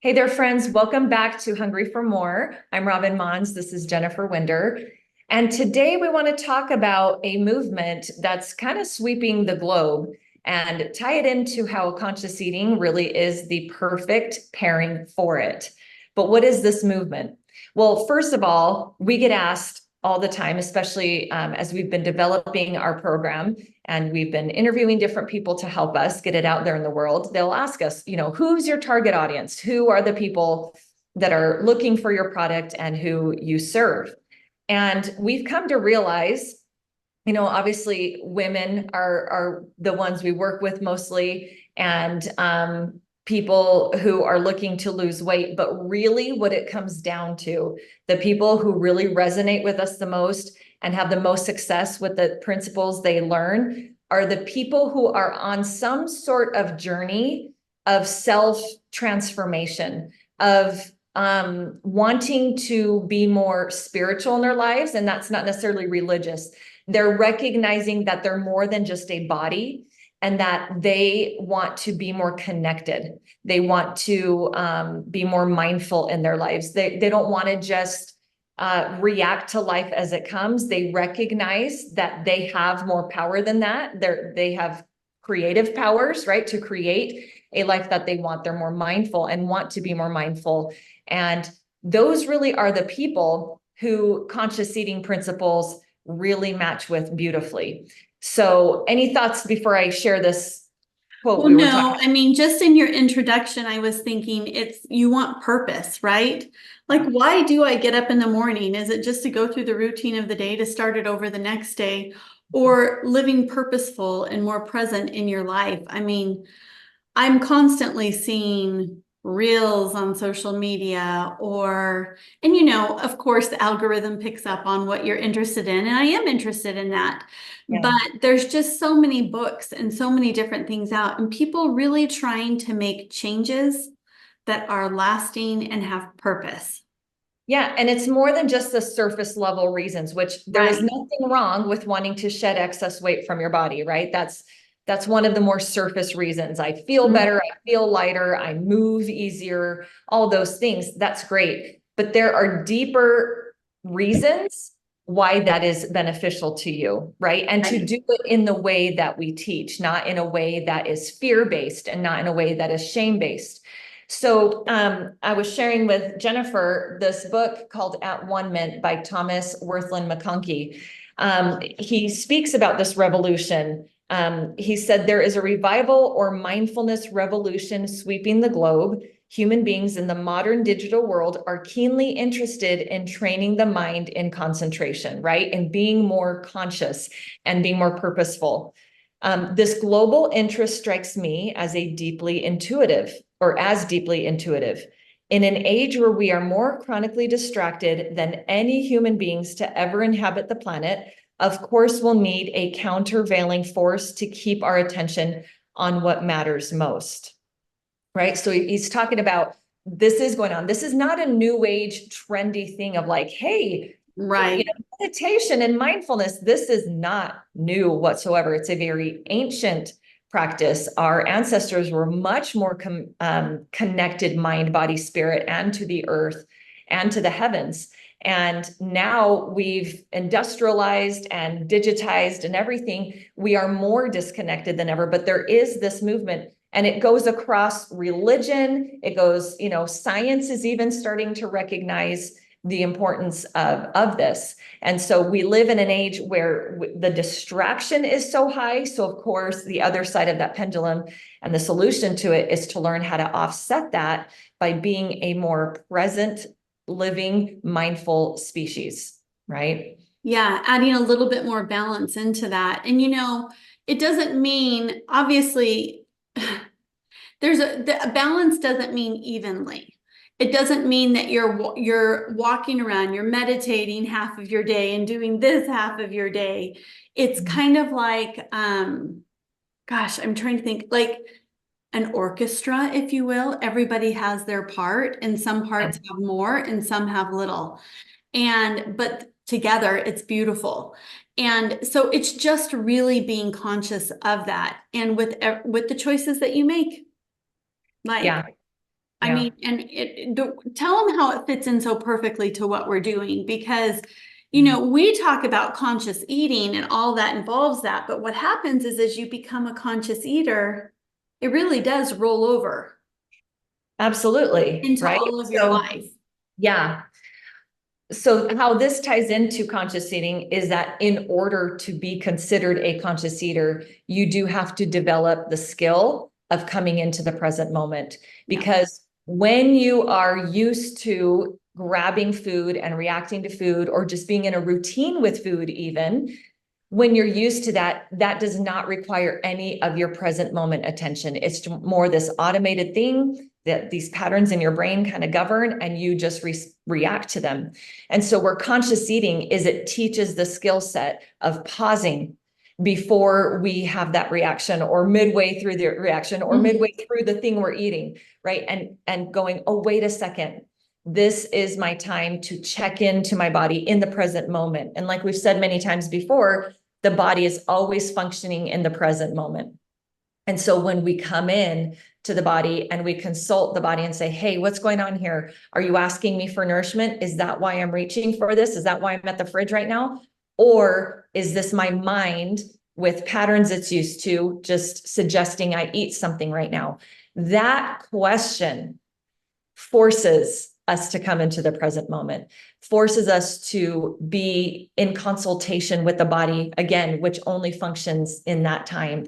Hey there, friends. Welcome back to Hungry for More. I'm Robin Mons. This is Jennifer Winder. And today we want to talk about a movement that's kind of sweeping the globe and tie it into how conscious eating really is the perfect pairing for it. But what is this movement? Well, first of all, we get asked all the time, especially as we've been developing our program and we've been interviewing different people to help us get it out there in the world. They'll ask us, who's your target audience? Who are the people that are looking for your product and who you serve? And we've come to realize, obviously women are the ones we work with mostly, and people who are looking to lose weight. But really what it comes down to, the people who really resonate with us the most and have the most success with the principles they learn are the people who are on some sort of journey of self-transformation, of wanting to be more spiritual in their lives. And that's not necessarily religious. They're recognizing that they're more than just a body and that they want to be more connected. They want to be more mindful in their lives. They don't want to just react to life as it comes. They recognize that they have more power than that. They have creative powers, right, to create a life that they want. They're more mindful and want to be more mindful. And those really are the people who conscious eating principles really match with beautifully. So any thoughts before I share this quote Well, we were talking no, I mean, just in your introduction, I was thinking you want purpose, right? Like, about? why do I get up in the morning? Is it just to go through the routine of the day to start it over the next day, or living purposeful and more present in your life? I mean, I'm constantly seeing reels on social media and of course the algorithm picks up on what you're interested in, and I am interested in that. Yeah. But there's just so many books and so many different things out, and people really trying to make changes that are lasting and have purpose. Yeah, and it's more than just the surface level reasons, which there is Right. nothing wrong with wanting to shed excess weight from your body, right? That's one of the more surface reasons. I feel Mm. better, I feel lighter, I move easier, all those things. That's great. But there are deeper reasons why that is beneficial to you, right? And to Right. do it in the way that we teach, not in a way that is fear-based and not in a way that is shame-based. So I was sharing with Jennifer this book called At One Mint by Thomas Worthland McConkie. He speaks about this revolution. He said there is a revival or mindfulness revolution sweeping the globe. Human beings in the modern digital world are keenly interested in training the mind in concentration, right? And being more conscious and being more purposeful. This global interest strikes me as deeply intuitive. In an age where we are more chronically distracted than any human beings to ever inhabit the planet, of course, we'll need a countervailing force to keep our attention on what matters most, right? So he's talking about this is going on. This is not a new age trendy thing of like, hey, Right. meditation and mindfulness. This is not new whatsoever. It's a very ancient practice. Our ancestors were much more connected mind, body, spirit, and to the earth and to the heavens. And now we've industrialized and digitized and everything. We are more disconnected than ever, but there is this movement, and it goes across religion. It goes, science is even starting to recognize the importance of this. And so we live in an age where the distraction is so high. So of course, the other side of that pendulum and the solution to it is to learn how to offset that by being a more present, living, mindful species, right? Yeah, adding a little bit more balance into that. And it doesn't mean, obviously, the balance doesn't mean evenly. It doesn't mean that you're walking around, you're meditating half of your day and doing this half of your day. It's kind of like, gosh, I'm trying to think, like an orchestra, if you will. Everybody has their part, and some parts have more and some have little. But together it's beautiful. And so it's just really being conscious of that, and with the choices that you make. Like, Yeah. I mean, and tell them how it fits in so perfectly to what we're doing, because, you know, we talk about conscious eating and all that involves that. But what happens is as you become a conscious eater, it really does roll over Absolutely. into Right. all of your So, life. yeah. So how this ties into conscious eating is that in order to be considered a conscious eater, you do have to develop the skill of coming into the present moment. Because when you are used to grabbing food and reacting to food, or just being in a routine with food, even when you're used to that, that does not require any of your present moment attention. It's more this automated thing that these patterns in your brain kind of govern, and you just react to them. And so where conscious eating is, it teaches the skill set of pausing before we have that reaction, or midway through the reaction, or midway through the thing we're eating, right? And going, oh, wait a second. This is my time to check into my body in the present moment. And like we've said many times before, the body is always functioning in the present moment. And so when we come in to the body and we consult the body and say, hey, what's going on here? Are you asking me for nourishment? Is that why I'm reaching for this? Is that why I'm at the fridge right now? Or is this my mind with patterns it's used to just suggesting I eat something right now? That question forces us to come into the present moment, forces us to be in consultation with the body again, which only functions in that time.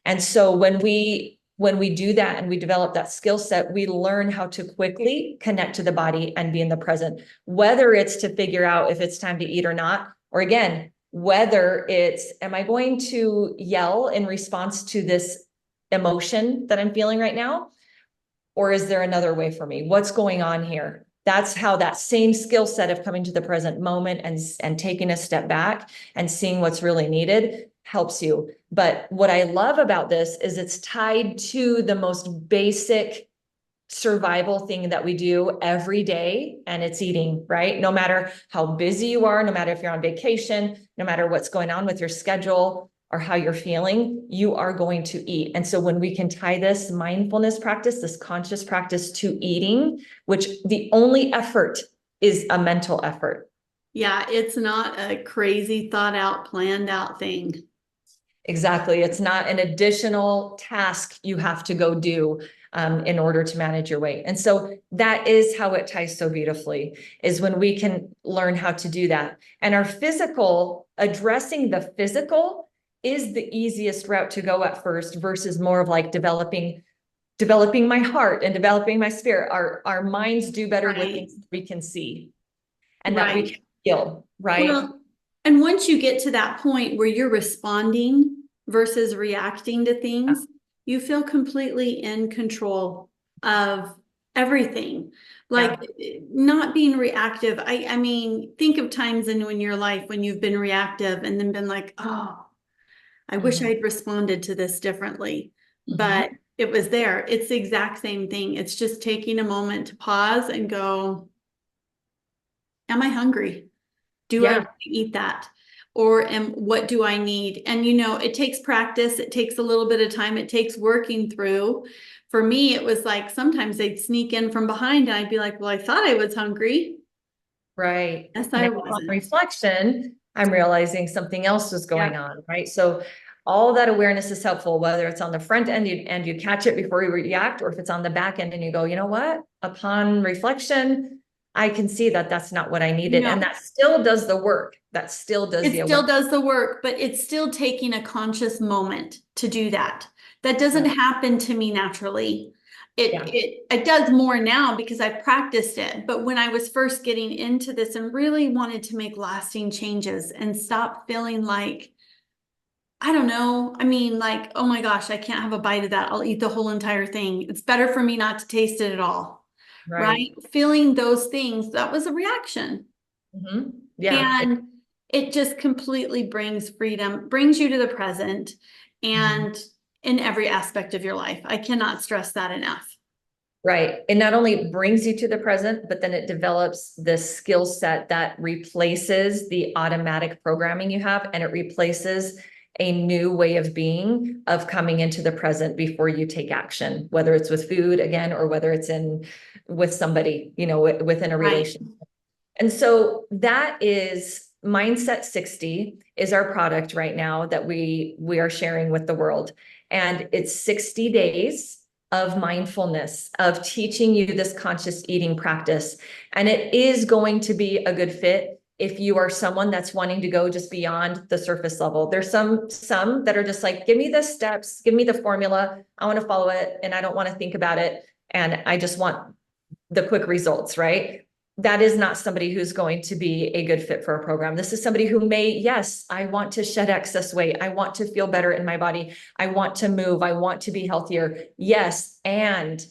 And so when we do that and we develop that skill set, we learn how to quickly connect to the body and be in the present, whether it's to figure out if it's time to eat or not, or again, whether it's, am I going to yell in response to this emotion that I'm feeling right now? Or is there another way for me? What's going on here? That's how that same skill set of coming to the present moment and taking a step back and seeing what's really needed helps you. But what I love about this is it's tied to the most basic survival thing that we do every day, and it's eating, right? No matter how busy you are, no matter if you're on vacation, no matter what's going on with your schedule or how you're feeling, you are going to eat. And so when we can tie this mindfulness practice, this conscious practice to eating, which the only effort is a mental effort. Yeah, it's not a crazy thought out, planned out thing. Exactly. It's not an additional task you have to go do in order to manage your weight. And so that is how it ties so beautifully, is when we can learn how to do that. And our physical, addressing the physical is the easiest route to go at first, versus more of like developing my heart and developing my spirit. Our minds do better with things that we can see and that we can feel, right? Well, and once you get to that point where you're responding versus reacting to things, you feel completely in control of everything. Like not being reactive. I mean, think of times in your life when you've been reactive and then been like, oh, I wish I'd responded to this differently. But it was there. It's the exact same thing. It's just taking a moment to pause and go, am I hungry? Do I want to eat that? Or what do I need? And, you know, it takes practice. It takes a little bit of time. It takes working through. For me, it was like sometimes they'd sneak in from behind and I'd be like, well, I thought I was hungry. Right. Yes, I Now, on wasn't. reflection, I'm realizing something else was going on, right? So all that awareness is helpful, whether it's on the front end and you catch it before you react, or if it's on the back end and you go, you know what? Upon reflection, I can see that that's not what I needed. And that still does the work. That still does the It still does the work, but it's still taking a conscious moment to do that. That doesn't happen to me naturally. It does more now because I've practiced it. But when I was first getting into this and really wanted to make lasting changes and stop feeling like, I don't know, I mean, like, oh my gosh, I can't have a bite of that. I'll eat the whole entire thing. It's better for me not to taste it at all. Right? Feeling those things, that was a reaction. Yeah. And it just completely brings freedom, brings you to the present and in every aspect of your life. I cannot stress that enough. Right. It not only brings you to the present, but then it develops this skill set that replaces the automatic programming you have, and it replaces a new way of being, of coming into the present before you take action, whether it's with food again, or whether it's with somebody, within a Right. relationship. And so that is MINDSET60 is our product right now that we are sharing with the world. And it's 60 days of mindfulness, of teaching you this conscious eating practice. And it is going to be a good fit if you are someone that's wanting to go just beyond the surface level. There's some that are just like, give me the steps, give me the formula. I want to follow it and I don't want to think about it. And I just want the quick results, right? That is not somebody who's going to be a good fit for a program. This is somebody who may, yes, I want to shed excess weight. I want to feel better in my body. I want to move. I want to be healthier. Yes. And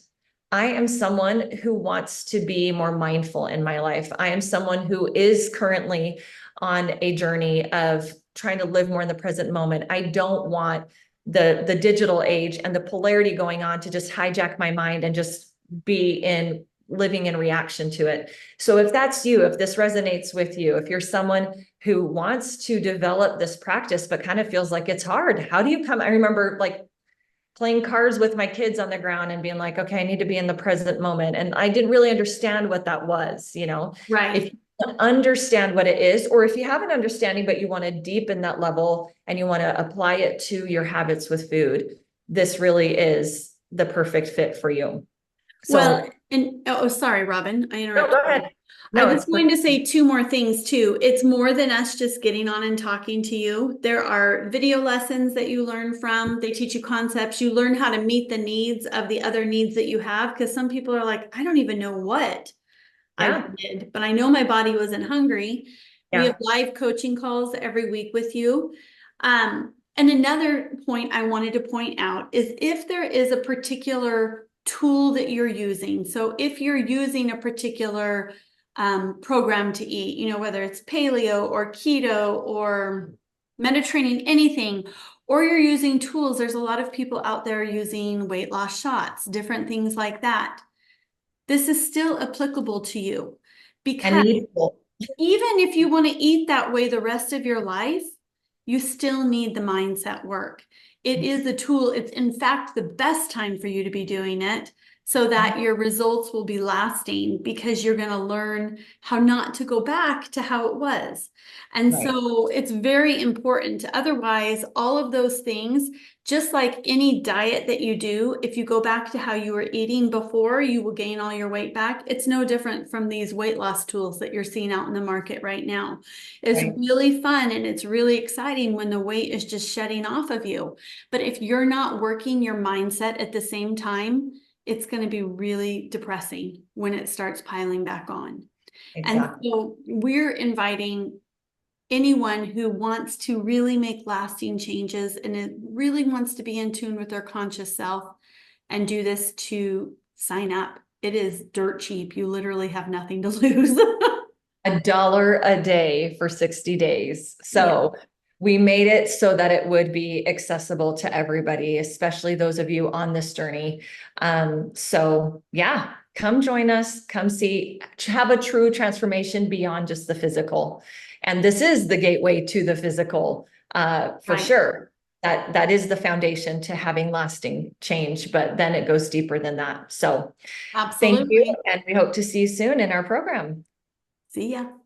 I am someone who wants to be more mindful in my life. I am someone who is currently on a journey of trying to live more in the present moment. I don't want the digital age and the polarity going on to just hijack my mind and just be living in reaction to it. So if that's you, if this resonates with you, if you're someone who wants to develop this practice, but kind of feels like it's hard, how do you come? I remember like playing cards with my kids on the ground and being like, okay, I need to be in the present moment. And I didn't really understand what that was, Right. if you understand what it is, or if you have an understanding, but you want to deepen that level and you want to apply it to your habits with food, this really is the perfect fit for you. So, Sorry, Robin, I no, interrupted. go ahead. I No, was it's going to say two more things too. It's more than us just getting on and talking to you. There are video lessons that you learn from. They teach you concepts. You learn how to meet the needs of the other needs that you have. Because some people are like, I don't even know what I yeah, wanted, but I know my body wasn't hungry. We have yeah, live coaching calls every week with you. And another point I wanted to point out is if there is a particular tool that you're using. So if you're using a particular program to eat, whether it's paleo or keto or Mediterranean, anything, or you're using tools. There's a lot of people out there using weight loss shots, different things like that. This is still applicable to you and because needful. even if you want to eat that way the rest of your life, you still need the mindset work. It is a tool. It's in fact the best time for you to be doing it so that your results will be lasting because you're going to learn how not to go back to how it was. And Right. so it's very important. Otherwise, all of those things, just like any diet that you do, if you go back to how you were eating before, you will gain all your weight back. It's no different from these weight loss tools that you're seeing out in the market right now. It's Right. really fun and it's really exciting when the weight is just shedding off of you. But if you're not working your mindset at the same time, it's going to be really depressing when it starts piling back on. And Exactly. so we're inviting anyone who wants to really make lasting changes and it really wants to be in tune with their conscious self and do this to sign up. It is dirt cheap. You literally have nothing to lose. $1 a day for 60 days. Yeah. So we made it so that it would be accessible to everybody, especially those of you on this journey. So yeah, come join us, come see, have a true transformation beyond just the physical. And this is the gateway to the physical, for Right. sure. That is the foundation to having lasting change, but then it goes deeper than that. So thank you. Absolutely. And we hope to see you soon in our program. See ya.